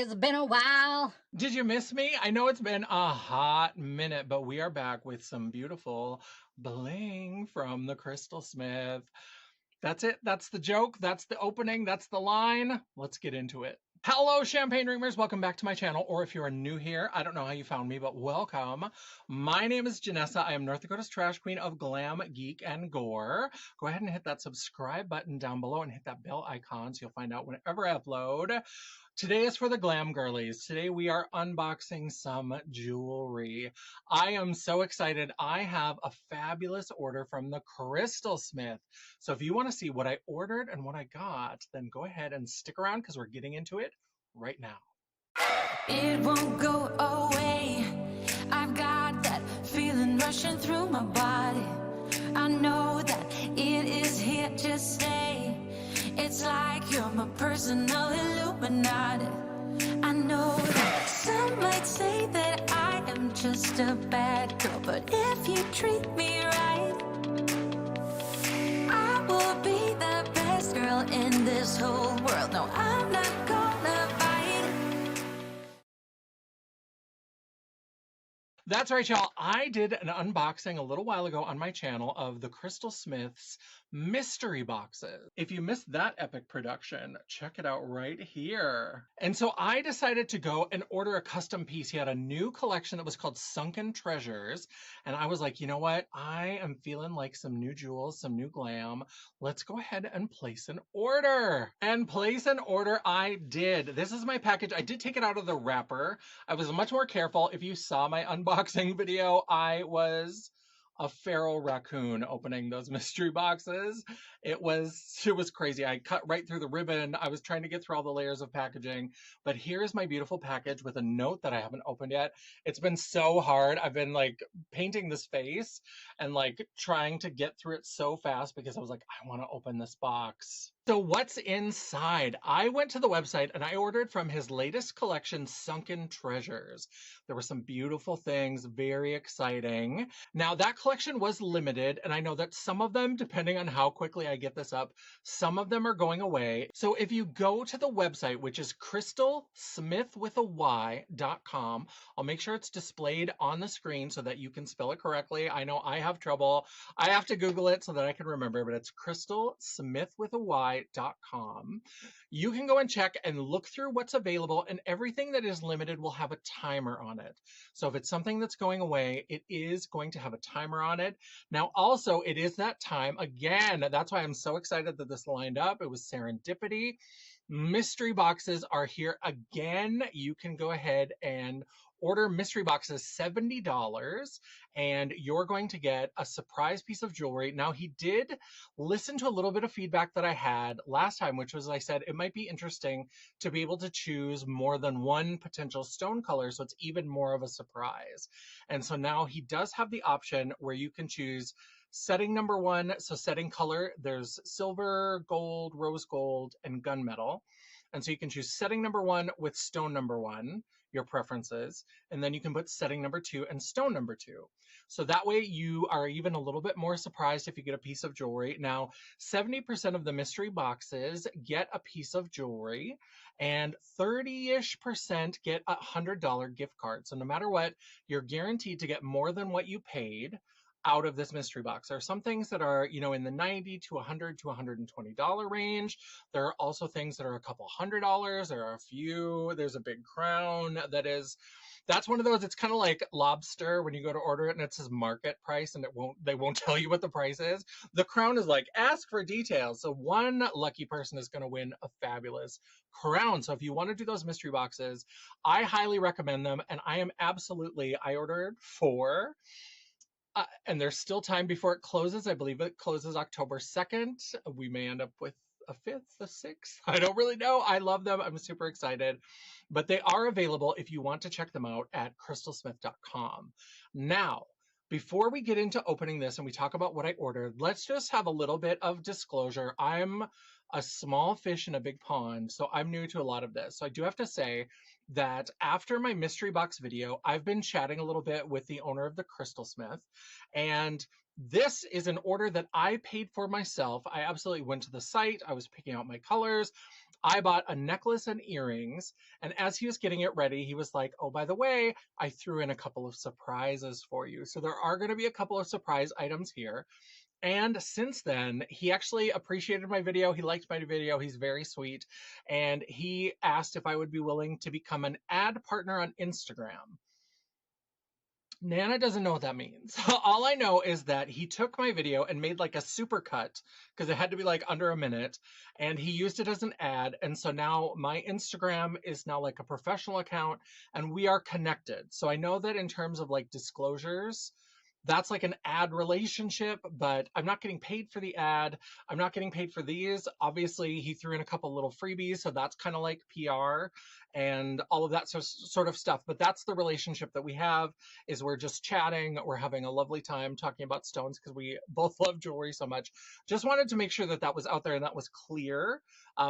It's been a while. Did you miss me? I know it's been a hot minute, but we are back with some beautiful bling from the Crystal Smyth. That's it. That's the joke. That's the opening. That's the line. Let's get into it. Hello, Champagne Dreamers. Welcome back to my channel. Or if you're new here, I don't know how you found me, but welcome. My name is Janessa. I am North Dakota's trash queen of glam, geek, and gore. Go ahead and hit that subscribe button down below and hit that bell icon so you'll find out whenever I upload. Today is for the glam girlies. Today we are unboxing some jewelry. I am so excited. I have a fabulous order from the Crystal Smyth. So if you want to see what I ordered and what I got, then go ahead and stick around because we're getting into it right now. It won't go away. I've got that feeling rushing through my body. I know that it is here to stay. It's like you're my personal Illuminati. I know that some might say that I am just a bad girl, but if you treat me right, I will be the best girl in this whole world. No, I'm not gonna bite. That's right, y'all. I did an unboxing a little while ago on my channel of the Crystal Smyth's mystery boxes. If you missed that epic production, check it out right here. And so I decided to go and order a custom piece. He had a new collection that was called Sunken Treasures. And I was like, you know what? I am feeling like some new jewels, some new glam. Let's go ahead and place an order. And place an order I did. This is my package. I did take it out of the wrapper. I was much more careful. If you saw my unboxing video, I was a feral raccoon opening those mystery boxes. It was crazy. I cut right through the ribbon. I was trying to get through all the layers of packaging, but here's my beautiful package with a note that I haven't opened yet. It's been so hard. I've been like painting this face and like trying to get through it so fast because I was like, I want to open this box. So what's inside? I went to the website and I ordered from his latest collection, Sunken Treasures. There were some beautiful things, very exciting. Now that collection was limited, and I know that some of them, depending on how quickly I get this up, some of them are going away. So if you go to the website, which is crystalsmyth.com, I'll make sure it's displayed on the screen so that you can spell it correctly. I know I have trouble. I have to Google it so that I can remember, but it's crystalsmyth.com. You can go and check and look through what's available, and everything that is limited will have a timer on it. So if it's something that's going away, it is going to have a timer on it. Now, also, it is that time again. That's why I'm so excited that this lined up. It was serendipity. Mystery boxes are here again. You can go ahead and order mystery boxes, $70, and you're going to get a surprise piece of jewelry. Now, he did listen to a little bit of feedback that I had last time, which was, I said, it might be interesting to be able to choose more than one potential stone color, so it's even more of a surprise. And so now he does have the option where you can choose setting number 1. So setting color, there's silver, gold, rose gold, and gunmetal. And so you can choose setting number 1 with stone number 1, your preferences, and then you can put setting number 2 and stone number 2. So that way you are even a little bit more surprised if you get a piece of jewelry. Now, 70% of the mystery boxes get a piece of jewelry, and 30-ish% get a $100 gift card. So no matter what, you're guaranteed to get more than what you paid out of this mystery box. There are some things that are, you know, in the $90 to $100 to $120 range. There are also things that are a couple $100. There are a few. There's a big crown that's one of those. It's kind of like lobster when you go to order it and it says market price and they won't tell you what the price is. The crown is like, ask for details. So one lucky person is going to win a fabulous crown. So if you want to do those mystery boxes, I highly recommend them. And I ordered 4. And there's still time before it closes. I believe it closes October 2nd. We may end up with a 5th, a 6th. I don't really know. I love them. I'm super excited. But they are available if you want to check them out at crystalsmyth.com. Now, before we get into opening this and we talk about what I ordered, let's just have a little bit of disclosure. I'm a small fish in a big pond, so I'm new to a lot of this. So I do have to say that after my mystery box video, I've been chatting a little bit with the owner of the Crystal Smyth, and this is an order that I paid for myself. I absolutely went to the site. I was picking out my colors. I bought a necklace and earrings. And as he was getting it ready, he was like, oh, by the way, I threw in a couple of surprises for you. So there are going to be a couple of surprise items here. And since then, he actually appreciated my video. He liked my video. He's very sweet. And he asked if I would be willing to become an ad partner on Instagram. Nana doesn't know what that means. All I know is that he took my video and made like a super cut because it had to be like under a minute, and he used it as an ad. And so now my Instagram is now like a professional account and we are connected. So I know that in terms of like disclosures, that's like an ad relationship, but I'm not getting paid for the ad. I'm not getting paid for these. Obviously, he threw in a couple little freebies, so that's kind of like PR and all of that sort of stuff. But that's the relationship that we have, is we're just chatting. We're having a lovely time talking about stones because we both love jewelry so much. Just wanted to make sure that that was out there and that was clear,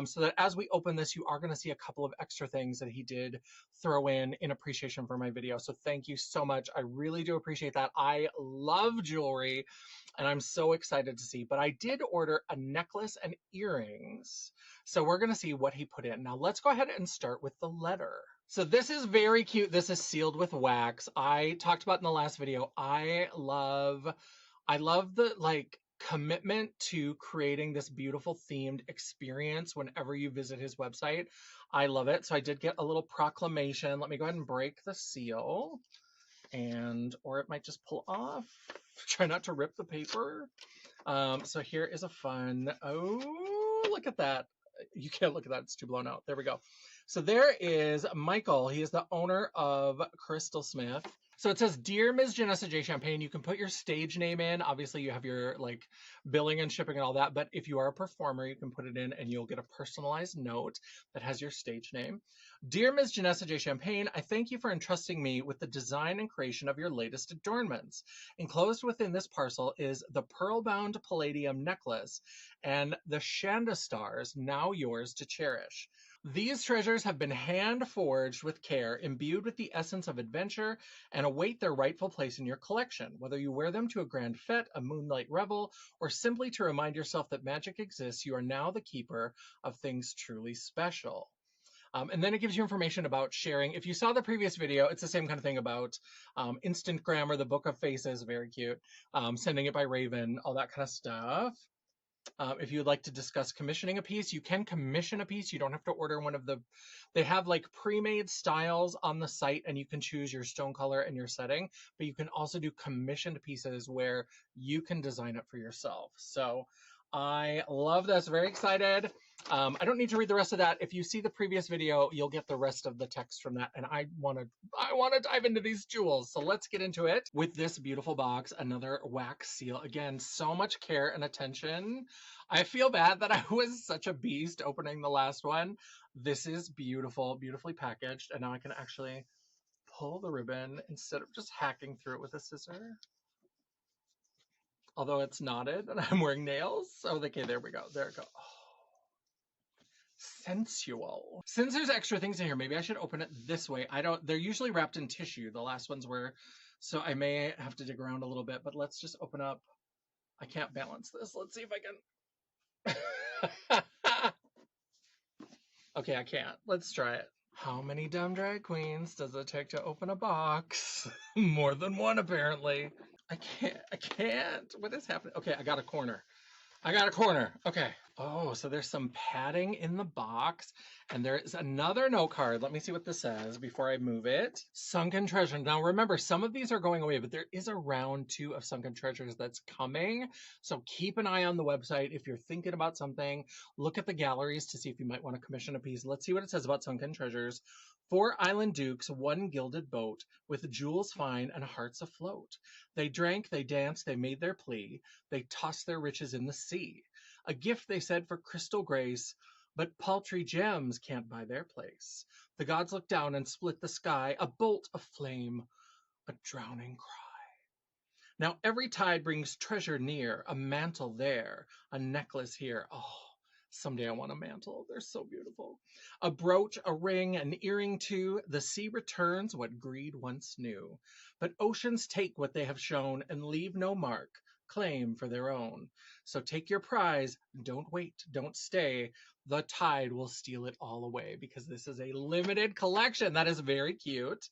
so that as we open this, you are going to see a couple of extra things that he did throw in appreciation for my video. So thank you so much. I really do appreciate that. I love jewelry and I'm so excited to see, but I did order a necklace and earrings. So we're going to see what he put in. Now let's go ahead and start with the letter. So this is very cute. This is sealed with wax. I talked about in the last video, I love the like commitment to creating this beautiful themed experience whenever you visit his website. I love it. So I did get a little proclamation. Let me go ahead and break the seal, or it might just pull off. Try not to rip the paper. So here is a fun, oh, look at that. You can't look at that, it's too blown out. There we go. So there is Michael. He is the owner of Crystal Smyth. So it says, Dear Ms. Janessa J. Champagne, you can put your stage name in. Obviously, you have your like billing and shipping and all that. But if you are a performer, you can put it in and you'll get a personalized note that has your stage name. Dear Ms. Janessa J. Champagne, I thank you for entrusting me with the design and creation of your latest adornments. Enclosed within this parcel is the pearl-bound palladium necklace and the Shanda stars, now yours to cherish. These treasures have been hand-forged with care, imbued with the essence of adventure, and await their rightful place in your collection, whether you wear them to a grand fete, a moonlight revel, or simply to remind yourself that magic exists. You are now the keeper of things truly special. And then it gives you information about sharing. If you saw the previous video, it's the same kind of thing about instant grammar, the book of faces, very cute, sending it by Raven, all that kind of stuff. If you would like to discuss commissioning a piece, you can commission a piece. You don't have to order one of the, they have like pre-made styles on the site and you can choose your stone color and your setting, but you can also do commissioned pieces where you can design it for yourself. So I love this, very excited. I don't need to read the rest of that. If you see the previous video, you'll get the rest of the text from that. And I want to dive into these jewels. So let's get into it with this beautiful box, another wax seal. Again, so much care and attention. I feel bad that I was such a beast opening the last one. This is beautiful, beautifully packaged. And now I can actually pull the ribbon instead of just hacking through it with a scissor. Although it's knotted and I'm wearing nails. Oh, okay, there we go. There we go. Oh, sensual. Since there's extra things in here, maybe I should open it this way. They're usually wrapped in tissue. The last ones were, so I may have to dig around a little bit, but let's just open up. I can't balance this. Let's see if I can. Okay, I can't. Let's try it. How many dumb drag queens does it take to open a box? More than one, apparently. I can't. What is happening? Okay, I got a corner. Okay. Oh, so there's some padding in the box and there is another note card. Let me see what this says before I move it. Sunken Treasure. Now remember, some of these are going away, but there is a round 2 of Sunken Treasures that's coming. So keep an eye on the website. If you're thinking about something, look at the galleries to see if you might want to commission a piece. Let's see what it says about Sunken Treasures. 4 island dukes, 1 gilded boat, with jewels fine and hearts afloat. They drank, they danced, they made their plea. They tossed their riches in the sea. A gift, they said, for crystal grace, but paltry gems can't buy their place. The gods looked down and split the sky, a bolt of flame, a drowning cry. Now every tide brings treasure near, a mantle there, a necklace here. Oh, someday I want a mantle. They're so beautiful. A brooch, a ring, an earring too. The sea returns what greed once knew. But oceans take what they have shown and leave no mark. claim for their own. So take your prize, don't wait, don't stay. The tide will steal it all away because this is a limited collection. That is very cute.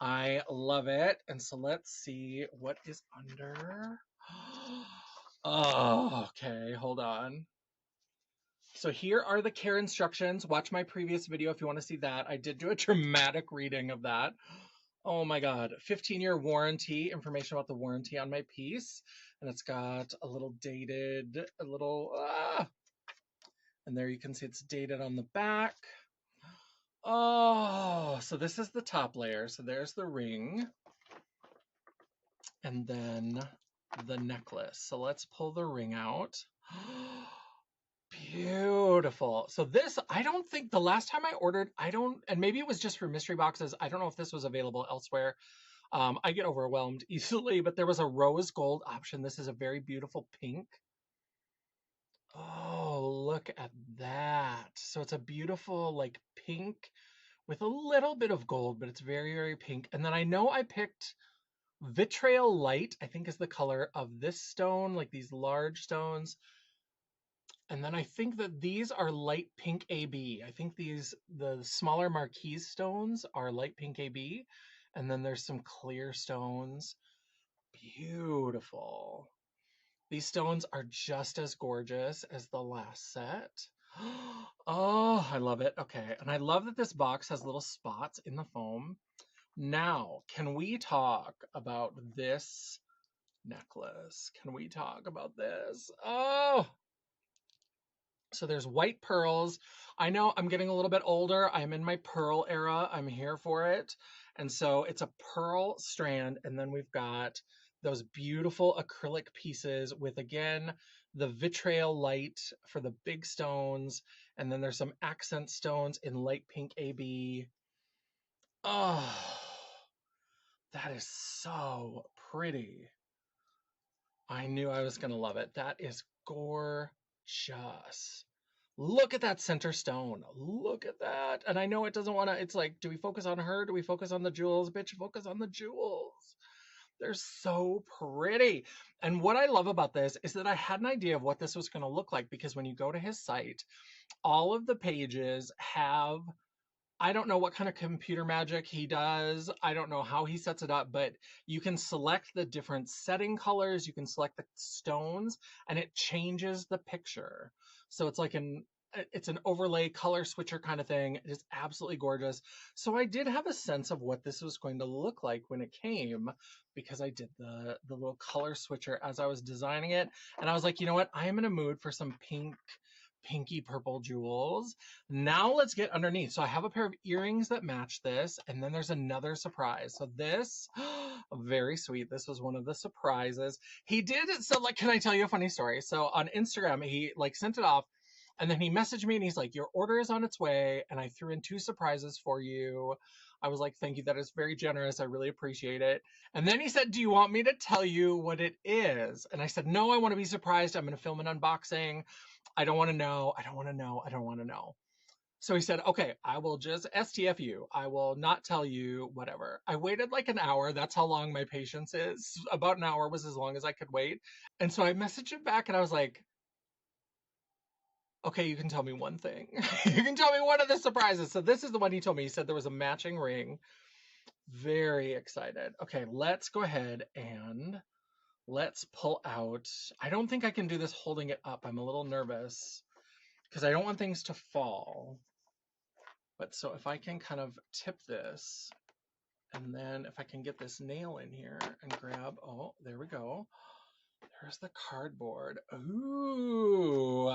I love it. And so let's see what is under. Oh, okay, hold on. So here are the care instructions. Watch my previous video if you want to see that. I did do a dramatic reading of that. Oh my God, 15-year warranty, information about the warranty on my piece. And it's got a little dated, and there you can see it's dated on the back. Oh, so this is the top layer. So there's the ring. And then the necklace. So let's pull the ring out. Beautiful. So this, I don't think the last time I ordered, and maybe it was just for mystery boxes. I don't know if this was available elsewhere. I get overwhelmed easily, but there was a rose gold option. This is a very beautiful pink. Oh, look at that. So it's a beautiful like pink with a little bit of gold, but it's very, very pink. And then I know I picked Vitriol Light, I think is the color of this stone, like these large stones. And then I think that these are light pink AB. I think the smaller marquise stones are light pink AB. And then there's some clear stones. Beautiful. These stones are just as gorgeous as the last set. Oh, I love it. Okay. And I love that this box has little spots in the foam. Now, can we talk about this necklace? Can we talk about this? Oh, so there's white pearls. I know I'm getting a little bit older. I'm in my pearl era. I'm here for it. And so it's a pearl strand. And then we've got those beautiful acrylic pieces with, again, the vitriol light for the big stones. And then there's some accent stones in light pink AB. Oh, that is so pretty. I knew I was going to love it. That is gorgeous. Look at that center stone. Look at that. And I know it doesn't want to, it's like, do we focus on her? Do we focus on the jewels? Bitch, focus on the jewels. They're so pretty. And what I love about this is that I had an idea of what this was going to look like, because when you go to his site, all of the pages have, I don't know what kind of computer magic he does. I don't know how he sets it up, but you can select the different setting colors. You can select the stones and it changes the picture. So it's like it's an overlay color switcher kind of thing. It is absolutely gorgeous. So I did have a sense of what this was going to look like when it came, because I did the little color switcher as I was designing it. And I was like, you know what? I am in a mood for some pinky purple jewels. Now let's get underneath. So I have a pair of earrings that match this, and then there's another surprise. So this, very sweet. This was one of the surprises. He did, so like, can I tell you a funny story? So on Instagram, he like sent it off, and then he messaged me and he's like, your order is on its way, and I threw in 2 surprises for you. I was like, thank you, that is very generous. I really appreciate it. And then he said, do you want me to tell you what it is? And I said, no, I want to be surprised. I'm going to film an unboxing. I don't want to know. I don't want to know. I don't want to know. So he said, okay, I will just STF you. I will not tell you whatever. I waited like an hour. That's how long my patience is. About an hour was as long as I could wait. And so I messaged him back and I was like, okay, you can tell me one thing. You can tell me one of the surprises. So this is the one he told me. He said there was a matching ring. Very excited. Okay, let's go ahead and let's pull out. I don't think I can do this holding it up. I'm a little nervous because I don't want things to fall. But so if I can kind of tip this, and then if I can get this nail in here and grab, oh, there we go. There's the cardboard. Ooh,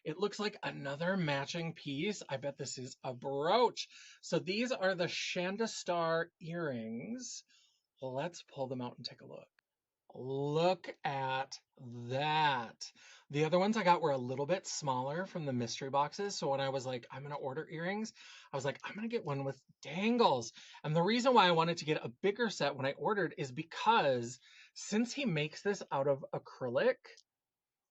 it looks like another matching piece. I bet this is a brooch. So these are the Shanda Star earrings. Let's pull them out and take a look. Look at that. The other ones I got were a little bit smaller from the mystery boxes. So when I was like, I'm going to order earrings, I was like, I'm going to get one with dangles. And the reason why I wanted to get a bigger set when I ordered is because since he makes this out of acrylic,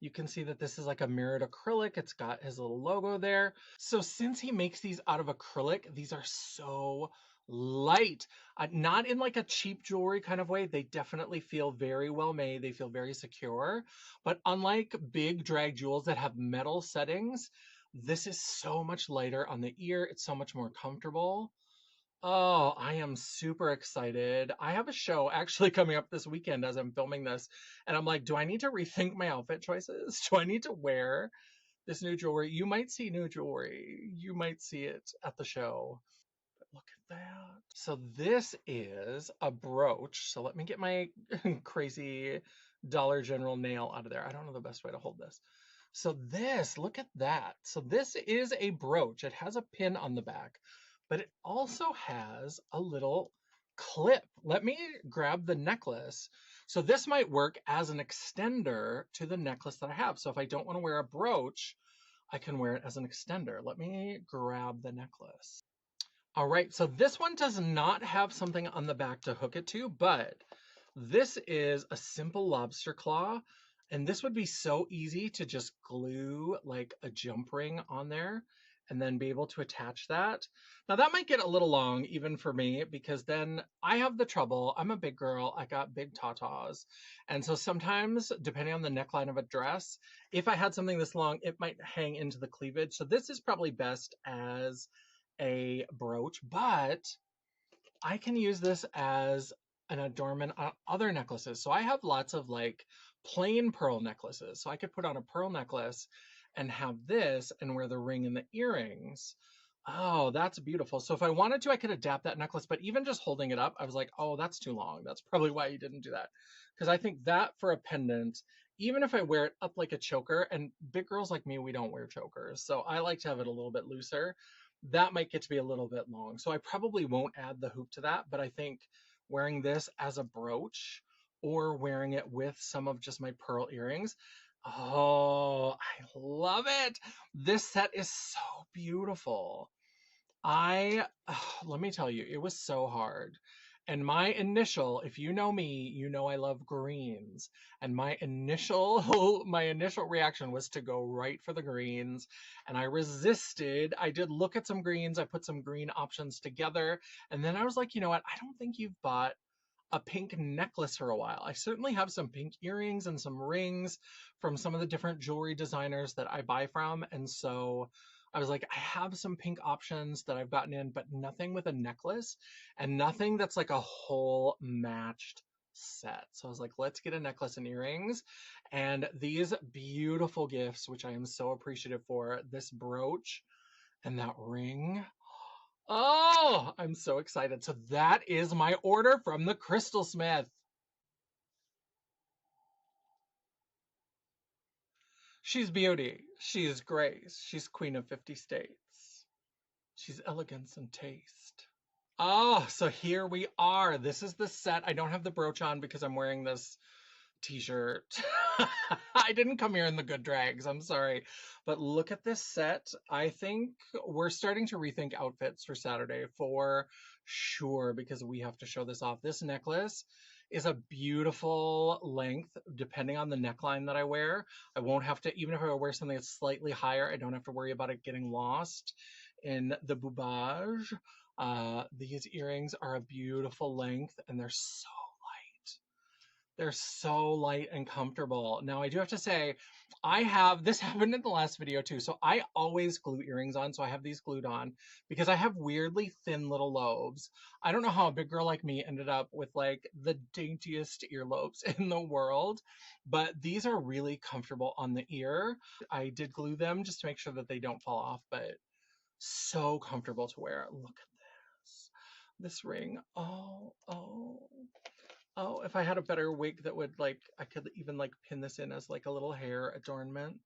you can see that this is like a mirrored acrylic. It's got his little logo there. So since he makes these out of acrylic, these are so light, not in like a cheap jewelry kind of way. They definitely feel very well made. They feel very secure, but unlike big drag jewels that have metal settings, this is so much lighter on the ear. It's so much more comfortable. Oh, I am super excited. I have a show actually coming up this weekend as I'm filming this, and I'm like, do I need to rethink my outfit choices? Do I need to wear this new jewelry? You might see new jewelry. You might see it at the show. But look at that. So this is a brooch. So let me get my crazy Dollar General nail out of there. I don't know the best way to hold this. So this, look at that. So this is a brooch. It has a pin on the back, but it also has a little clip. Let me grab the necklace. So this might work as an extender to the necklace that I have. So if I don't want to wear a brooch, I can wear it as an extender. Let me grab the necklace. All right, so this one does not have something on the back to hook it to, but this is a simple lobster claw, and this would be so easy to just glue like a jump ring on there and then be able to attach that. Now that might get a little long even for me because then I have the trouble. I'm a big girl. I got big tatas. And so sometimes, depending on the neckline of a dress, if I had something this long, it might hang into the cleavage. So this is probably best as a brooch, but I can use this as an adornment on other necklaces. So I have lots of like plain pearl necklaces. So I could put on a pearl necklace and have this and wear the ring and the earrings. Oh, that's beautiful. So if I wanted to, I could adapt that necklace, but even just holding it up, I was like, oh, that's too long. That's probably why you didn't do that. Because I think that for a pendant, even if I wear it up like a choker, and big girls like me, we don't wear chokers. So I like to have it a little bit looser. That might get to be a little bit long. So I probably won't add the hoop to that, but I think wearing this as a brooch or wearing it with some of just my pearl earrings, oh, I love it. This set is so beautiful. Let me tell you, it was so hard. And my initial, if you know me, you know I love greens. And my initial my initial reaction was to go right for the greens, and I resisted. I did look at some greens. I put some green options together, and then I was like, you know what? I don't think you've bought a pink necklace for a while. I certainly have some pink earrings and some rings from some of the different jewelry designers that I buy from. And so I was like, I have some pink options that I've gotten in, but nothing with a necklace and nothing that's like a whole matched set. So I was like, let's get a necklace and earrings. And these beautiful gifts, which I am so appreciative for, this brooch and that ring. Oh, I'm so excited. So that is my order from the Crystal Smyth. She's beauty. She's grace. She's queen of 50 states. She's elegance and taste. Oh, so here we are. This is the set. I don't have the brooch on because I'm wearing this t-shirt. I didn't come here in the good drags. I'm sorry. But look at this set. I think we're starting to rethink outfits for Saturday for sure because we have to show this off. This necklace is a beautiful length depending on the neckline that I wear. I won't have to, even if I wear something that's slightly higher, I don't have to worry about it getting lost in the boubage. These earrings are a beautiful length and they're so light. They're so light and comfortable. Now, I do have to say, this happened in the last video too. So I always glue earrings on. So I have these glued on because I have weirdly thin little lobes. I don't know how a big girl like me ended up with like the daintiest earlobes in the world, but these are really comfortable on the ear. I did glue them just to make sure that they don't fall off, but so comfortable to wear. Look at this ring. Oh, if I had a better wig that would like, I could even like pin this in as like a little hair adornment.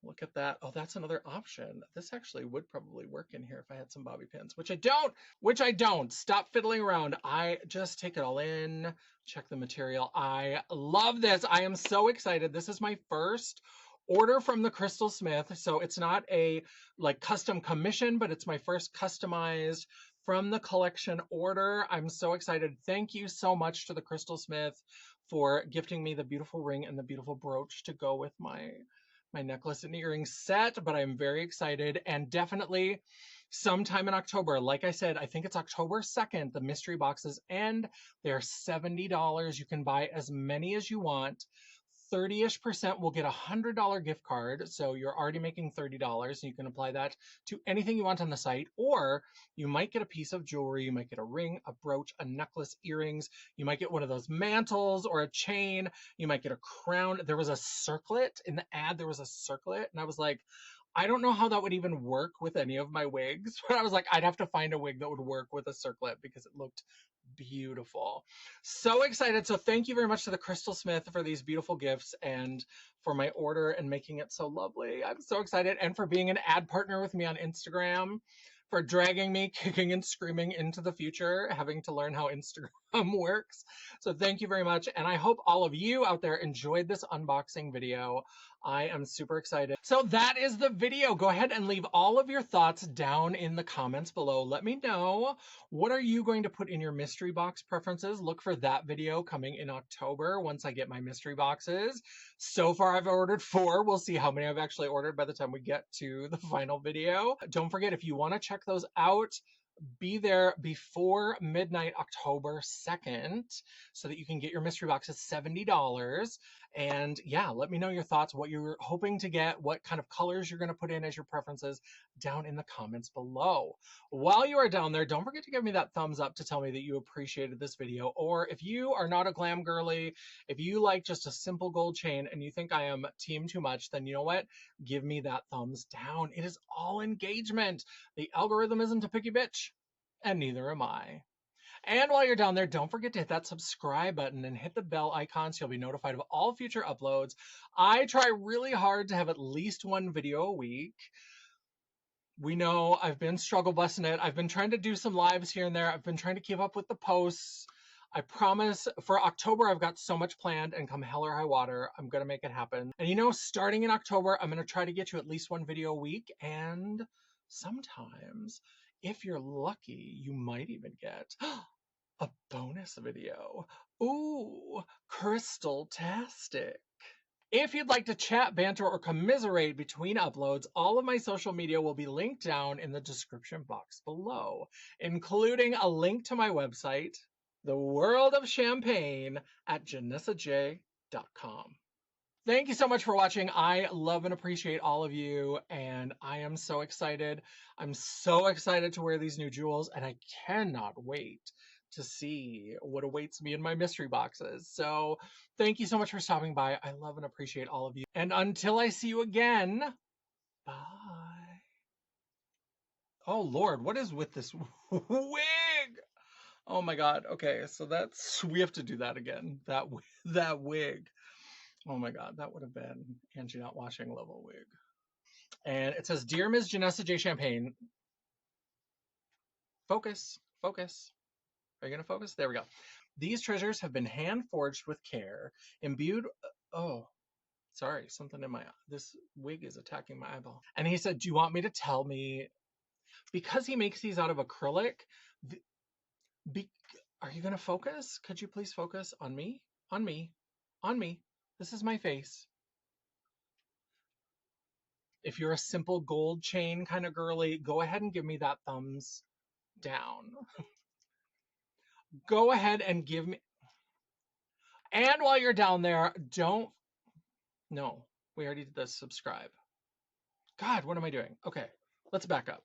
Look at that. Oh, that's another option. This actually would probably work in here if I had some bobby pins, which I don't. Stop fiddling around. I just take it all in, check the material. I love this. I am so excited. This is my first order from the Crystal Smyth. So it's not a like custom commission, but it's my first customized from the collection order. I'm so excited. Thank you so much to the Crystal Smyth for gifting me the beautiful ring and the beautiful brooch to go with my necklace and earring set, but I'm very excited. And definitely sometime in October. Like I said, I think it's October 2nd, the mystery boxes end. They're $70. You can buy as many as you want. 30-ish% will get a $100 gift card. So you're already making $30 and you can apply that to anything you want on the site. Or you might get a piece of jewelry. You might get a ring, a brooch, a necklace, earrings. You might get one of those mantles or a chain. You might get a crown. There was a circlet in the ad. There was a circlet. And I was like, I don't know how that would even work with any of my wigs, but I was like, I'd have to find a wig that would work with a circlet because it looked beautiful. So excited. So thank you very much to the Crystal Smyth for these beautiful gifts and for my order and making it so lovely. I'm so excited. And for being an ad partner with me on Instagram, for dragging me kicking and screaming into the future, having to learn how Instagram works. So thank you very much. And I hope all of you out there enjoyed this unboxing video. I am super excited. So that is the video. Go ahead and leave all of your thoughts down in the comments below. Let me know, what are you going to put in your mystery box preferences? Look for that video coming in October once I get my mystery boxes. So far I've ordered 4. We'll see how many I've actually ordered by the time we get to the final video. Don't forget, if you want to check those out, be there before midnight October 2nd so that you can get your mystery box at $70. And yeah, let me know your thoughts, what you're hoping to get, what kind of colors you're going to put in as your preferences down in the comments below. While you are down there, don't forget to give me that thumbs up to tell me that you appreciated this video. Or if you are not a glam girly, if you like just a simple gold chain and you think I am team too much, then you know what? Give me that thumbs down. It is all engagement. The algorithm isn't a picky bitch, and neither am I. And while you're down there, don't forget to hit that subscribe button and hit the bell icon so you'll be notified of all future uploads. I try really hard to have at least 1 video a week. We know I've been struggle busting it. I've been trying to do some lives here and there. I've been trying to keep up with the posts. I promise for October, I've got so much planned, and come hell or high water, I'm going to make it happen. And you know, starting in October, I'm going to try to get you at least 1 video a week. And sometimes, if you're lucky, you might even get a bonus video. Ooh, crystal-tastic. If you'd like to chat, banter, or commiserate between uploads, all of my social media will be linked down in the description box below, including a link to my website, The World of Champagne, at janessajay.com. Thank you so much for watching. I love and appreciate all of you, and I am so excited. I'm so excited to wear these new jewels, and I cannot wait to see what awaits me in my mystery boxes. So thank you so much for stopping by. I love and appreciate all of you. And until I see you again, bye. Oh Lord, what is with this wig? Oh my God. Okay, so we have to do that again. That wig. Oh my God, that would have been Angie Not Washing level wig. And it says, Dear Ms. Janessa J. Champagne. Focus, focus. Are you going to focus? There we go. These treasures have been hand forged with care, imbued. Oh, sorry, something in this wig is attacking my eyeball. And he said, do you want me to tell me? Because he makes these out of acrylic. Are you going to focus? Could you please focus on me? On me. On me. This is my face. If you're a simple gold chain kind of girly, go ahead and give me that thumbs down. Go ahead and give me. And while you're down there, no, we already did the subscribe. God, what am I doing? Okay, let's back up.